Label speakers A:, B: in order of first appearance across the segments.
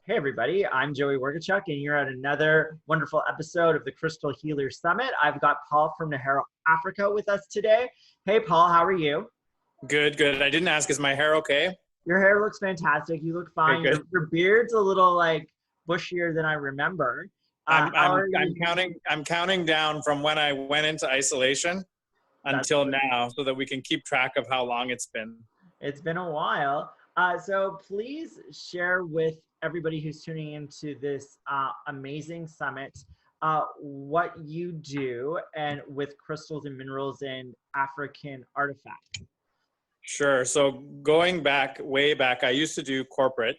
A: Hey everybody, I'm Joey Workachuk and you're at another wonderful episode of the Crystal Healer Summit. I've got Paul from Nharo, Africa with us today. Hey Paul, how are you?
B: Good, good. I didn't ask, is my hair okay?
A: Your hair looks fantastic. You look
B: Okay,
A: fine.
B: good.
A: Your beard's a little like bushier than I remember.
B: I'm
A: How
B: I'm
A: are
B: I'm
A: you?
B: counting down from when I went into isolation
A: That's
B: until now so that we can keep track of how long it's been.
A: It's been a while. So please share with everybody who's tuning into this amazing summit what you do and with crystals and minerals and African artifacts.
B: Sure. So going back, way back, I used to do corporate,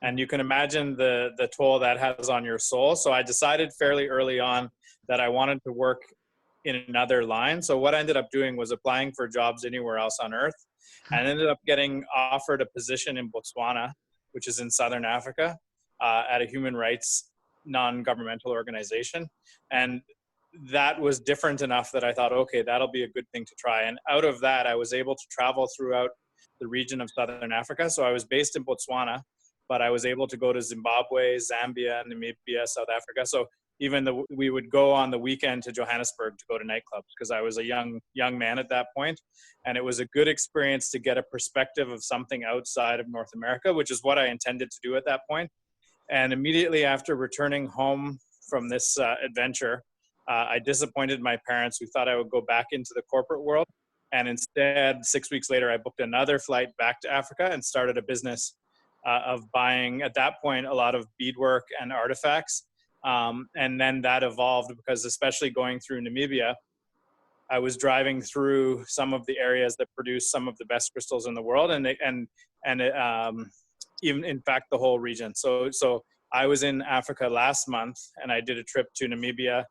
B: and you can imagine the toll that has on your soul. So I decided fairly early on that I wanted to work in another line. So what I ended up doing was applying for jobs anywhere else on earth, and ended up getting offered a position in Botswana, which is in Southern Africa, at a human rights non-governmental organization. And that was different enough that I thought, okay, that'll be a good thing to try. And out of that, I was able to travel throughout the region of Southern Africa. So I was based in Botswana, but I was able to go to Zimbabwe, Zambia, Namibia, South Africa. So even we would go on the weekend to Johannesburg to go to nightclubs because I was a young man at that point. And it was a good experience to get a perspective of something outside of North America, which is what I intended to do at that point. And immediately after returning home from this adventure, I disappointed my parents who thought I would go back into the corporate world. And instead, 6 weeks later, I booked another flight back to Africa and started a business of buying, at that point, a lot of beadwork and artifacts. And then that evolved because, especially going through Namibia, I was driving through some of the areas that produce some of the best crystals in the world, and even in fact the whole region. So I was in Africa last month, and I did a trip to Namibia,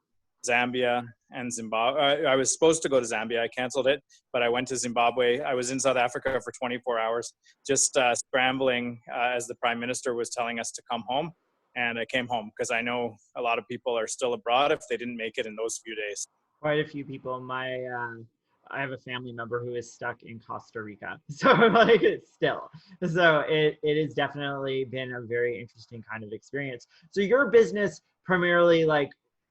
B: Zambia, and Zimbabwe. I was supposed to go to Zambia. I canceled it, but I went to Zimbabwe. I was in South Africa for 24 hours, just scrambling as the Prime Minister was telling us to come home. And I came home because I know a lot of people are still abroad if they didn't make it in those few days.
A: Quite a few people. I have a family member who is stuck in Costa Rica. So like it's still. So it has definitely been a very interesting kind of experience. So your business primarily like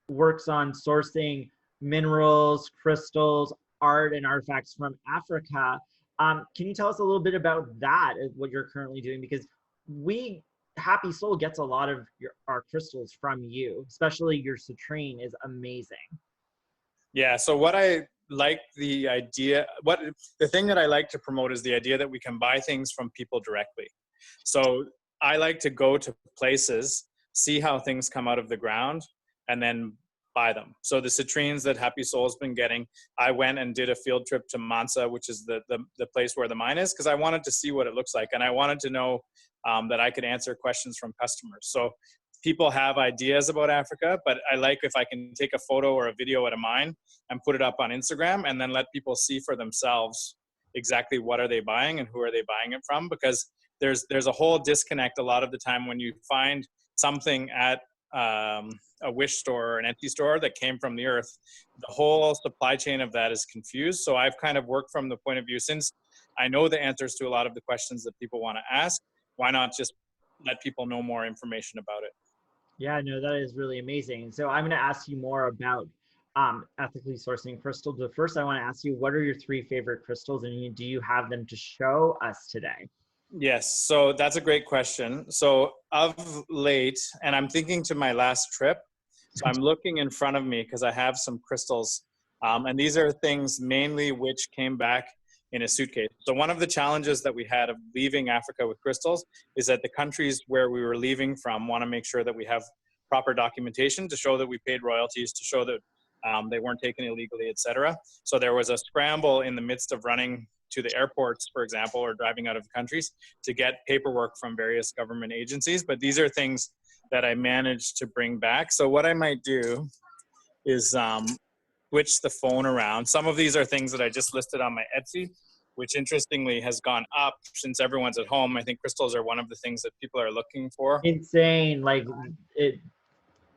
A: works on sourcing minerals, crystals, art, and artifacts from Africa. Can you tell us a little bit about that, what you're currently doing? Because we Happy Soul gets a lot of our crystals from you, especially your citrine is amazing.
B: Yeah. So what I like the thing that I like to promote is the idea that we can buy things from people directly. So I like to go to places, see how things come out of the ground, and then buy them. So the citrines that Happy Soul's been getting, I went and did a field trip to Mansa, which is the place where the mine is, because I wanted to see what it looks like. And I wanted to know that I could answer questions from customers. So people have ideas about Africa, but I like if I can take a photo or a video at a mine and put it up on Instagram and then let people see for themselves exactly what are they buying and who are they buying it from, because there's a whole disconnect a lot of the time when you find something at a wish store or an Etsy store that came from the earth. The whole supply chain of that is confused. So I've kind of worked from the point of view, since I know the answers to a lot of the questions that people want to ask, why not just let people know more information about it?
A: Yeah, no, that is really amazing. So I'm going to ask you more about ethically sourcing crystals. But first, I want to ask you, what are your three favorite crystals, and do you have them to show us today?
B: Yes, so that's a great question. So of late, and I'm thinking to my last trip, so I'm looking in front of me because I have some crystals, and these are things mainly which came back in a suitcase. So one of the challenges that we had of leaving Africa with crystals is that the countries where we were leaving from want to make sure that we have proper documentation to show that we paid royalties, to show that they weren't taken illegally, etc. So there was a scramble in the midst of running to the airports, for example, or driving out of the countries to get paperwork from various government agencies. But these are things that I managed to bring back. So what I might do is switch the phone around. Some of these are things that I just listed on my Etsy, which interestingly has gone up since everyone's at home. I think crystals are one of the things that people are looking for.
A: Insane. Like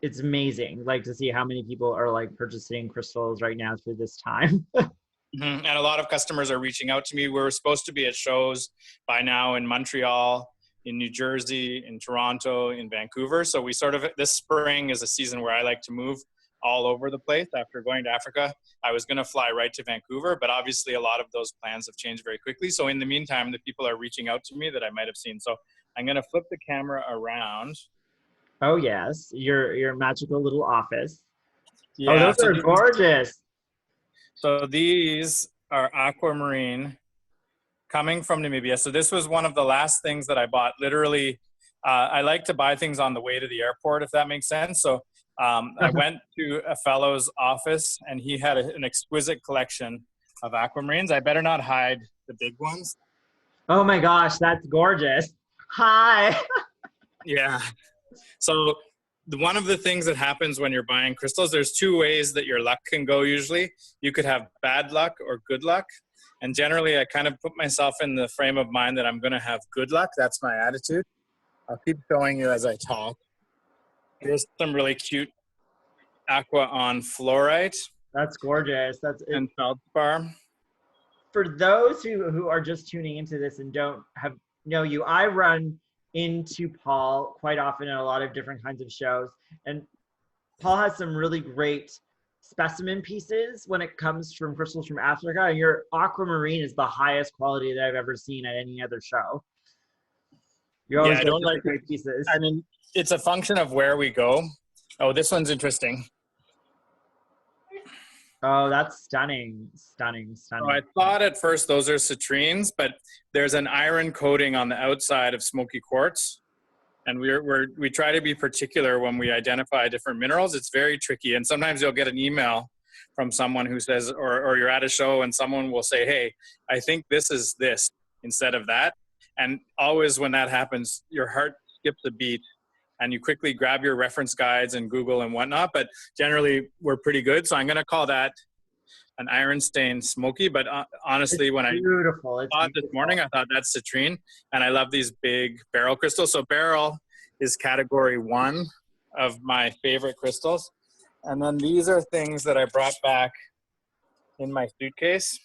A: it's amazing, like to see how many people are like purchasing crystals right now through this time.
B: And a lot of customers are reaching out to me. We were supposed to be at shows by now in Montreal, in New Jersey, in Toronto, in Vancouver. So we sort of, this spring is a season where I like to move all over the place. After going to Africa, I was going to fly right to Vancouver, but obviously a lot of those plans have changed very quickly. So in the meantime, the people are reaching out to me that I might have seen. So I'm going to flip the camera around.
A: Oh yes, your magical little office. Oh,
B: Yeah,
A: those are gorgeous.
B: so these are aquamarine coming from Namibia. So this was one of the last things that I bought. Literally, I like to buy things on the way to the airport, if that makes sense. So I went to a fellow's office, and he had an exquisite collection of aquamarines. I better not hide the big ones.
A: Oh my gosh, that's gorgeous. Hi.
B: Yeah. So one of the things that happens when you're buying crystals, there's two ways that your luck can go usually. You could have bad luck or good luck. And generally, I kind of put myself in the frame of mind that I'm going to have good luck. That's my attitude. I'll keep showing you as I talk. Here's some really cute aqua on fluorite.
A: That's gorgeous. That's it.
B: And feldspar.
A: For those who are just tuning into this and don't know you, I run into Paul quite often in a lot of different kinds of shows, and Paul has some really great specimen pieces when it comes from crystals from Africa, and your aquamarine is the highest quality that I've ever seen at any other show. You always
B: I don't like
A: great pieces.
B: I mean, it's a function of where we go. Oh, this one's interesting.
A: Oh, that's stunning. Stunning.
B: So I thought at first those are citrines, but there's an iron coating on the outside of smoky quartz. And we try to be particular when we identify different minerals. It's very tricky. And sometimes you'll get an email from someone who says, or you're at a show and someone will say, hey, I think this is this instead of that. And always when that happens, your heart skips a beat and you quickly grab your reference guides and Google and whatnot. But generally, we're pretty good. So I'm going to call that an iron stain smoky. But honestly, when I saw it this morning, I thought that's citrine. And I love these big beryl crystals. So beryl is category 1 of my favorite crystals. And then these are things that I brought back in my suitcase.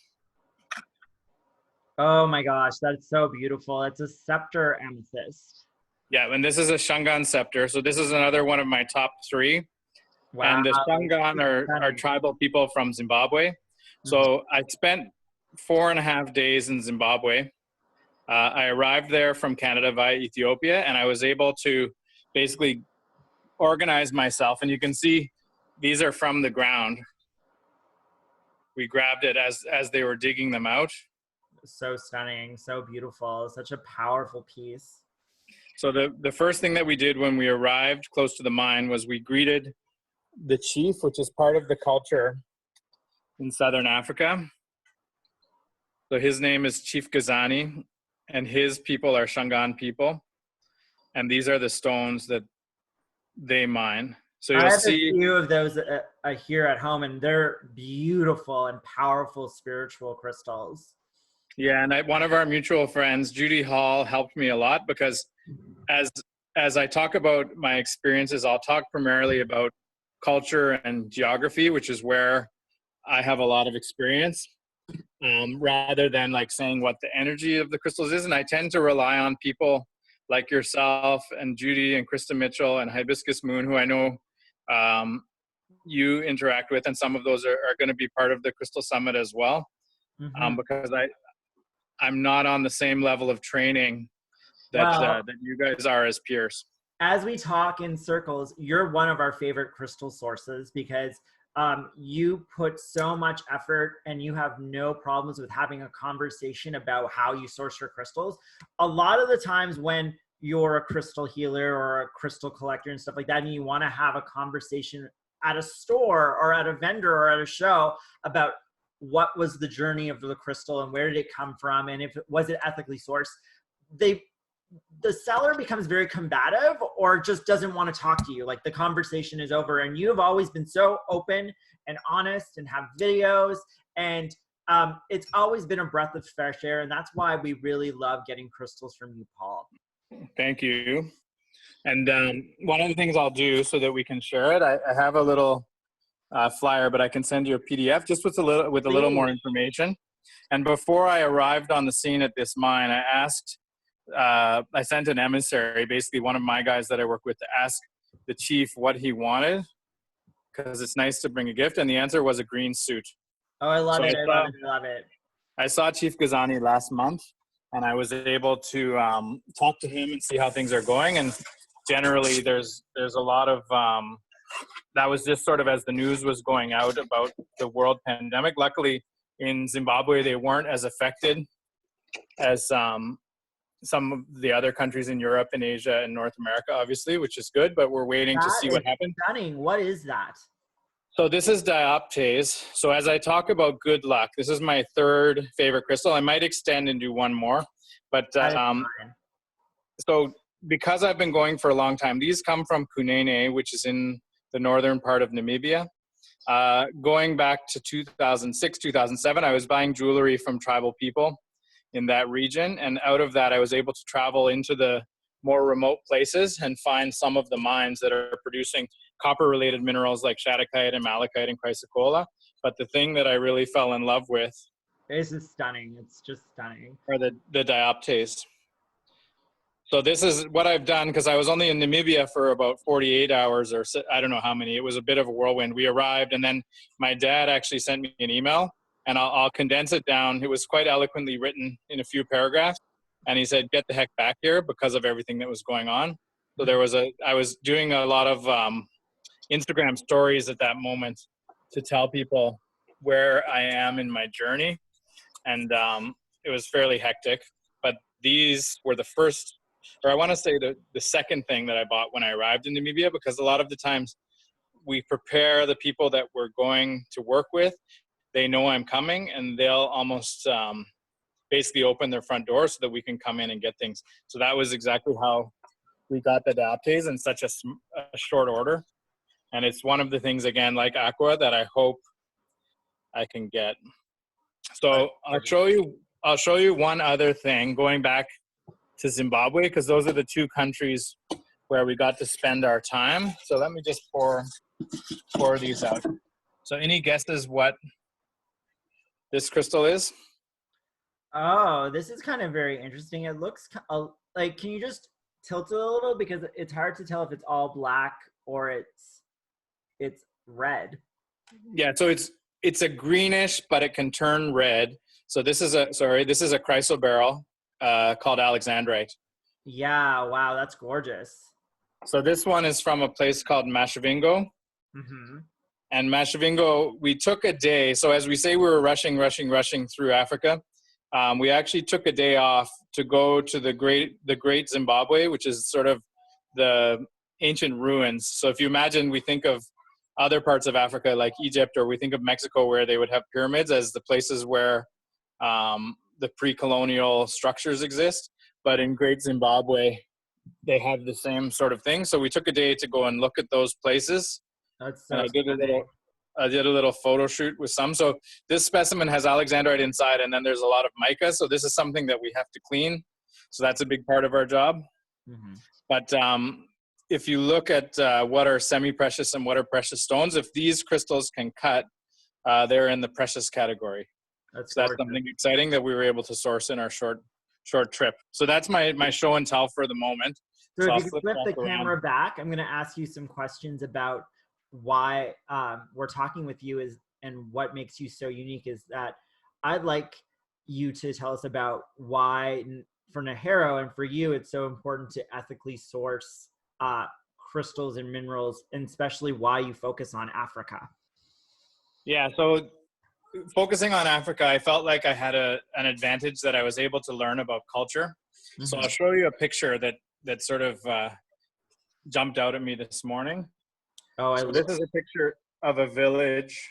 A: Oh my gosh, that's so beautiful. It's a scepter amethyst.
B: Yeah, and this is a Shangaan scepter. So this is another one of my top 3. Wow. And the Shangaan are tribal people from Zimbabwe. So I spent 4.5 days in Zimbabwe. I arrived there from Canada via Ethiopia, and I was able to basically organize myself. And you can see these are from the ground. We grabbed it as they were digging them out.
A: So stunning, so beautiful, such a powerful piece.
B: So the first thing that we did when we arrived close to the mine was we greeted the chief, which is part of the culture in Southern Africa. So his name is Chief Gazani, and his people are Shangaan people. And these are the stones that they mine. So you'll see
A: a few of those here at home, and they're beautiful and powerful spiritual crystals.
B: Yeah, and one of our mutual friends, Judy Hall, helped me a lot because as I talk about my experiences, I'll talk primarily about culture and geography, which is where I have a lot of experience, rather than like saying what the energy of the crystals is. And I tend to rely on people like yourself and Judy and Krista Mitchell and Hibiscus Moon, who I know you interact with, and some of those are going to be part of the Crystal Summit as well, because I'm not on the same level of training that you guys are as peers.
A: As we talk in circles, you're one of our favorite crystal sources because you put so much effort and you have no problems with having a conversation about how you source your crystals. A lot of the times when you're a crystal healer or a crystal collector and stuff like that, and you want to have a conversation at a store or at a vendor or at a show about what was the journey of the crystal and where did it come from and if it was it ethically sourced, the seller becomes very combative or just doesn't want to talk to you. Like the conversation is over, and you have always been so open and honest and have videos, and it's always been a breath of fresh air. And that's why we really love getting crystals from you, Paul.
B: Thank you. And one of the things I'll do so that we can share it, I have a little flyer, but I can send you a PDF just with a little more information. And before I arrived on the scene at this mine, I asked I sent an emissary, basically one of my guys that I work with, to ask the chief what he wanted, because it's nice to bring a gift. And the answer was a green suit.
A: Oh, I love
B: So
A: it. I love it. I love it.
B: I saw Chief Ghazani last month, and I was able to talk to him and see how things are going. And generally, there's a lot of that was just sort of as the news was going out about the world pandemic. Luckily, in Zimbabwe, they weren't as affected as some of the other countries in Europe and Asia and North America, obviously, which is good. But we're waiting to see what happens.
A: Stunning. What is that?
B: So this is dioptase. So as I talk about good luck, this is my third favorite crystal. I might extend and do one more, but so because I've been going for a long time, these come from Kunene, which is in the northern part of Namibia. Going back to 2006, 2007, I was buying jewelry from tribal people in that region. And out of that, I was able to travel into the more remote places and find some of the mines that are producing copper-related minerals like shadakite and malachite and chrysocolla. But the thing that I really fell in love with,
A: this is stunning. It's just stunning.
B: Are the dioptase. So this is what I've done, because I was only in Namibia for about 48 hours, or I don't know how many. It was a bit of a whirlwind. We arrived, and then my dad actually sent me an email, and I'll condense it down. It was quite eloquently written in a few paragraphs. And he said, get the heck back here, because of everything that was going on. So I was doing a lot of Instagram stories at that moment to tell people where I am in my journey. And it was fairly hectic, but these were the first, or I want to say the second thing that I bought when I arrived in Namibia, because a lot of the times we prepare the people that we're going to work with. They know I'm coming, and they'll almost basically open their front door so that we can come in and get things. So that was exactly how we got the dioptase in such a short order. And it's one of the things, again, like aqua, that I hope I can get. So I'll show you one other thing, going back to Zimbabwe, because those are the two countries where we got to spend our time. So let me just pour these out. So any guesses what this crystal is?
A: Oh, this is kind of very interesting. It looks like, can you just tilt it a little, because it's hard to tell if it's all black or it's red.
B: Yeah, so it's a greenish, but it can turn red. So this is a chrysoberyl called alexandrite.
A: Yeah, wow, that's gorgeous.
B: So this one is from a place called Mashavingo.
A: Mm-hmm.
B: And Mashavingo, we took a day. So as we say, we were rushing through Africa. We actually took a day off to go to the Great Zimbabwe, which is sort of the ancient ruins. So if you imagine, we think of other parts of Africa like Egypt, or we think of Mexico, where they would have pyramids as the places where the pre-colonial structures exist. But in Great Zimbabwe, they have the same sort of thing. So we took a day to go and look at those places.
A: That's so
B: and I did a little photo shoot with some. So this specimen has alexandrite inside, and then there's a lot of mica. So this is something that we have to clean. So that's a big part of our job. Mm-hmm. But if you look at what are semi-precious and what are precious stones, if these crystals can cut, they're in the precious category. That's something exciting that we were able to source in our short trip. So that's my show and tell for the moment.
A: So if you can flip the camera back, I'm going to ask you some questions about why we're talking with you and what makes you so unique. Is that I'd like you to tell us about why for Nharo and for you it's so important to ethically source crystals and minerals, and especially why you focus on Africa.
B: Yeah, so focusing on Africa, I felt like I had an advantage that I was able to learn about culture. Mm-hmm. So I'll show you a picture that sort of jumped out at me this morning. So this is a picture of a village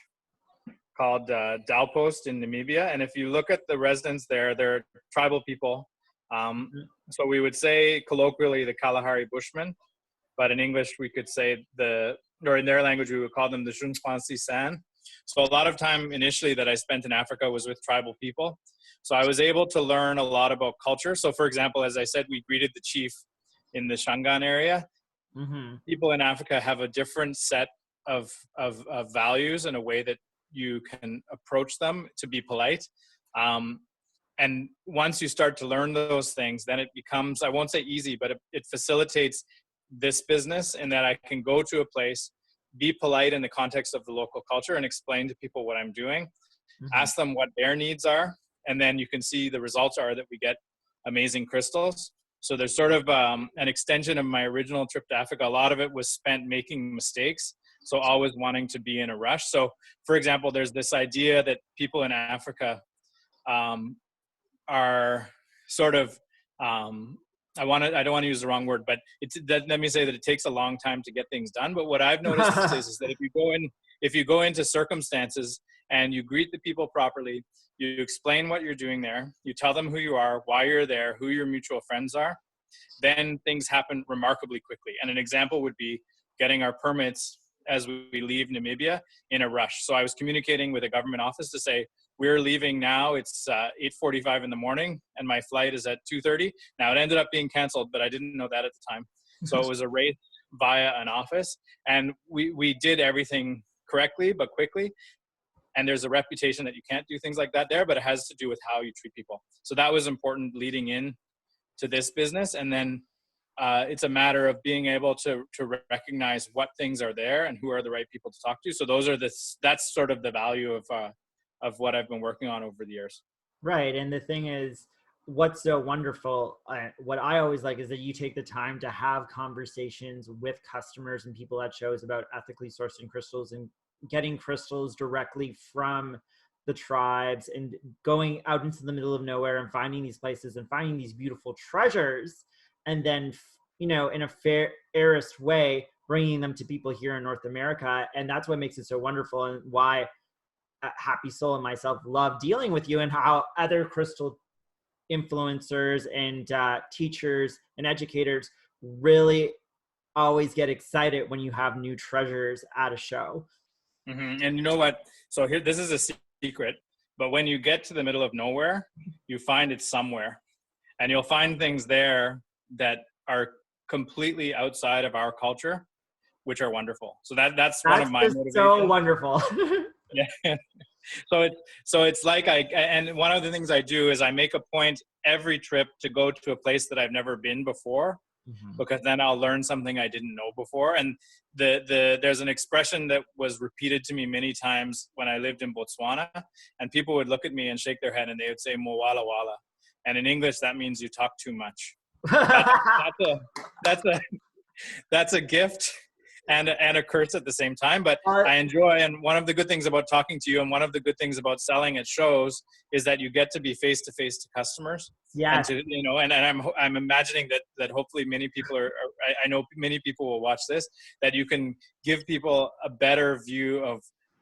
B: called Dalpost in Namibia. And if you look at the residents there, they're tribal people. So we would say colloquially the Kalahari Bushmen, but in English we could say or in their language we would call them the Junfansi San. So a lot of time initially that I spent in Africa was with tribal people. So I was able to learn a lot about culture. So for example, as I said, we greeted the chief in the Shangaan area. Mm-hmm. People in Africa have a different set of values and a way that you can approach them to be polite. And And once you start to learn those things, then it becomes, I won't say easy, but it facilitates this business in that I can go to a place, be polite in the context of the local culture, and explain to people what I'm doing, ask them what their needs are, and then you can see the results are that we get amazing crystals. So there's sort of an extension of my original trip to Africa. A lot of it was spent making mistakes, so always wanting to be in a rush. So, for example, there's this idea that people in Africa are sort of I don't want to use the wrong word, but let me say that it takes a long time to get things done. But what I've noticed is that if you go into circumstances and you greet the people properly, you explain what you're doing there, you tell them who you are, why you're there, who your mutual friends are, then things happen remarkably quickly. And an example would be getting our permits as we leave Namibia in a rush. So I was communicating with a government office to say, we're leaving now. It's 8:45 in the morning, and my flight is at 2:30. Now, it ended up being canceled, but I didn't know that at the time. So it was a race via an office, and we did everything correctly, but quickly. And there's a reputation that you can't do things like that there, but it has to do with how you treat people. So that was important leading in to this business. And then it's a matter of being able to recognize what things are there and who are the right people to talk to. So that's sort of the value of what I've been working on over the years.
A: Right. And the thing is, what's so wonderful, what I always like is that you take the time to have conversations with customers and people at shows about ethically sourcing crystals and getting crystals directly from the tribes and going out into the middle of nowhere and finding these places and finding these beautiful treasures. And then, in a fairest way, bringing them to people here in North America. And that's what makes it so wonderful, and why Happy Soul and myself love dealing with you, and how other crystal influencers and teachers and educators really always get excited when you have new treasures at a show.
B: And you know what? So here, this is a secret, but when you get to the middle of nowhere, you find it somewhere, and you'll find things there that are completely outside of our culture, which are wonderful. So that's one of my motivations.
A: So wonderful.
B: Yeah. So it's like and one of the things I do is I make a point every trip to go to a place that I've never been before, because then I'll learn something I didn't know before. And there's an expression that was repeated to me many times when I lived in Botswana, and people would look at me and shake their head and they would say "Mo wala wala," and in English that means you talk too much. That's a gift and a curse at the same time, but I enjoy. And one of the good things about talking to you, and one of the good things about selling at shows, is that you get to be face to face to customers.
A: Yeah.
B: And to, and I'm imagining that hopefully many people I know many people will watch this, that you can give people a better view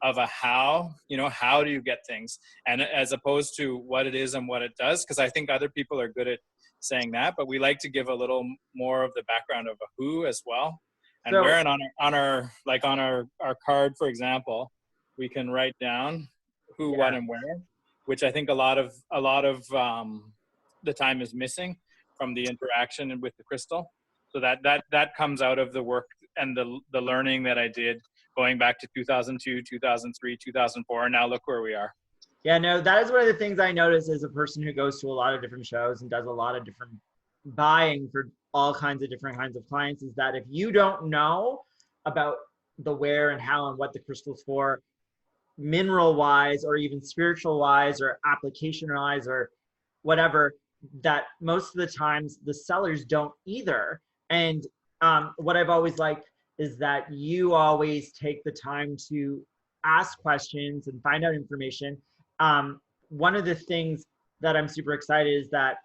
B: of a how do you get things, and as opposed to what it is and what it does, because I think other people are good at saying that, but we like to give a little more of the background of a who as well. And where on our card, for example, we can write down who, what, and where, which I think a lot of the time is missing from the interaction with the crystal. So that comes out of the work and the learning that I did going back to 2002, 2003, 2004, and now look where we are.
A: Yeah, no, that is one of the things I notice as a person who goes to a lot of different shows and does a lot of different buying for all kinds of different kinds of clients, is that if you don't know about the where and how and what the crystal's for, mineral wise or even spiritual wise or application wise or whatever, that most of the times the sellers don't either. And what I've always liked is that you always take the time to ask questions and find out information. One of the things that I'm super excited is that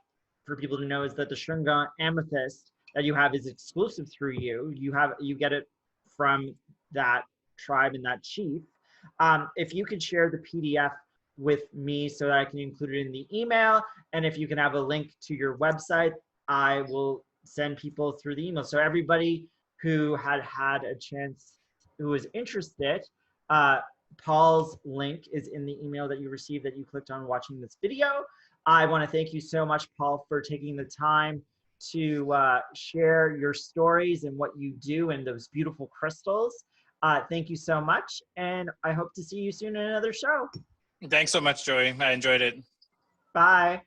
A: for people to know is that the Shringa amethyst that you have is exclusive through you. You get it from that tribe and that chief. If you could share the PDF with me so that I can include it in the email, and if you can have a link to your website, I will send people through the email. So everybody who had a chance, who was interested, Paul's link is in the email that you received that you clicked on watching this video. I want to thank you so much, Paul, for taking the time to share your stories and what you do and those beautiful crystals. Thank you so much, and I hope to see you soon in another show.
B: Thanks so much, Joey. I enjoyed it.
A: Bye.